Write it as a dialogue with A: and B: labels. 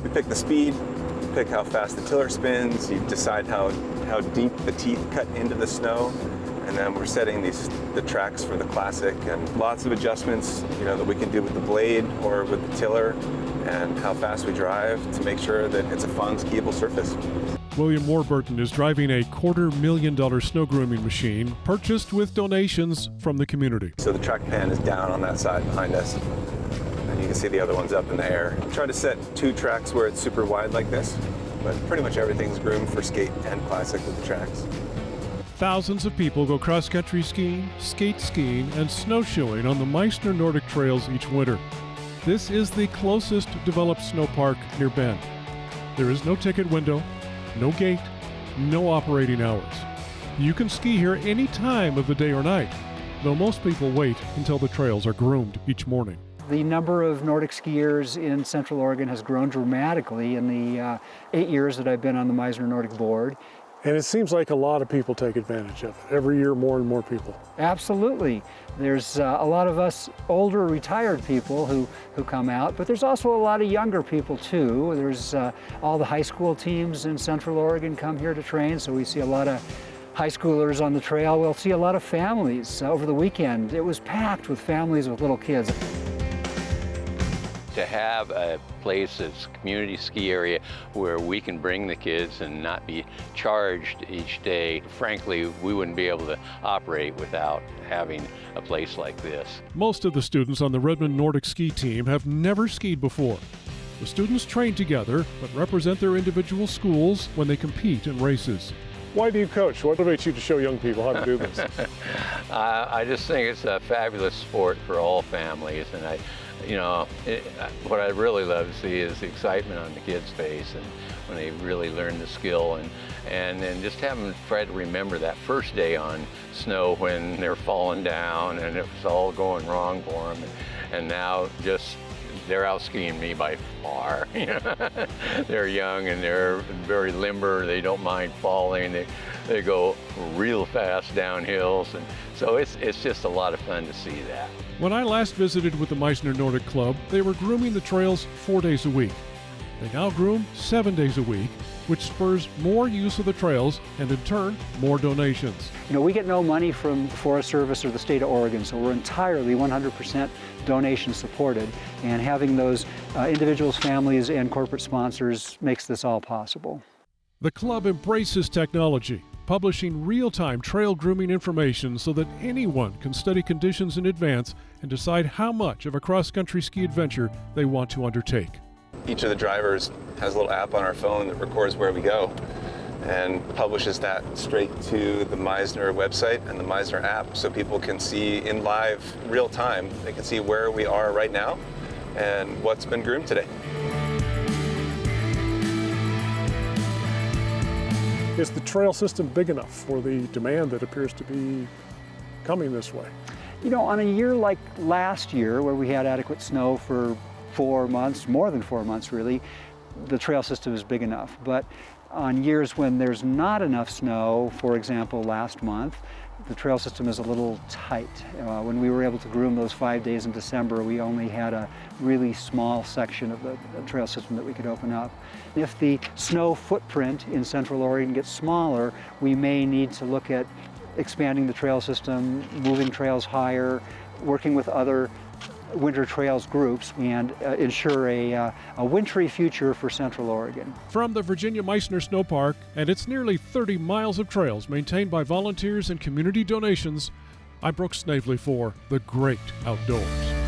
A: We pick the speed, pick how fast the tiller spins, you decide how deep the teeth cut into the snow, and then we're setting the tracks for the classic, and lots of adjustments, that we can do with the blade or with the tiller, and how fast we drive to make sure that it's a fun skiable surface.
B: William Warburton is driving a $250,000 snow grooming machine purchased with donations from the community.
A: So the track pan is down on that side behind us, and you can see the other one's up in the air. Try to set 2 tracks where it's super wide like this, but pretty much everything's groomed for skate and classic with the tracks.
B: Thousands of people go cross-country skiing, skate skiing, and snowshoeing on the Meissner Nordic trails each winter. This is the closest developed snow park near Bend. There is no ticket window, no gate, no operating hours. You can ski here any time of the day or night, though most people wait until the trails are groomed each morning.
C: The number of Nordic skiers in Central Oregon has grown dramatically in the 8 years that I've been on the Meissner Nordic board.
D: And it seems like a lot of people take advantage of it. Every year, more and more people.
C: Absolutely. There's a lot of us older retired people who come out, but there's also a lot of younger people too. There's all the high school teams in Central Oregon come here to train, so we see a lot of high schoolers on the trail. We'll see a lot of families over the weekend. It was packed with families with little kids.
E: To have a place that's a community ski area where we can bring the kids and not be charged each day, frankly, we wouldn't be able to operate without having a place like this.
B: Most of the students on the Redmond Nordic ski team have never skied before. The students train together but represent their individual schools when they compete in races.
D: Why do you coach? What motivates you to show young people how to do this?
E: I just think it's a fabulous sport for all families, and what I really love to see is the excitement on the kids' face and when they really learn the skill, and then just have them try to remember that first day on snow when they're falling down and it was all going wrong for them, and now just they're out skiing me by far. They're young and they're very limber. They don't mind falling. They go real fast down hills, and so it's just a lot of fun to see that.
B: When I last visited with the Meissner Nordic Club, they were grooming the trails 4 days a week. They now groom 7 days a week, which spurs more use of the trails and in turn, more donations.
C: We get no money from the Forest Service or the state of Oregon, so we're entirely 100% donation supported, and having those individuals, families, and corporate sponsors makes this all possible.
B: The club embraces technology, publishing real-time trail grooming information so that anyone can study conditions in advance and decide how much of a cross-country ski adventure they want to undertake.
A: Each of the drivers has a little app on our phone that records where we go and publishes that straight to the Meissner website and the Meissner app, so people can see in live real time. They can see where we are right now and what's been groomed today.
D: Is the trail system big enough for the demand that appears to be coming this way?
C: On a year like last year, where we had adequate snow for 4 months, more than 4 months really, the trail system is big enough. But on years when there's not enough snow, for example last month, the trail system is a little tight. When we were able to groom those 5 days in December, we only had a really small section of the trail system that we could open up. If the snow footprint in Central Oregon gets smaller, we may need to look at expanding the trail system, moving trails higher, working with other winter trails groups, and ensure a wintry future for Central Oregon.
B: From the Virginia Meissner Snow Park and its nearly 30 miles of trails maintained by volunteers and community donations, I'm Brooks Snavely for The Great Outdoors.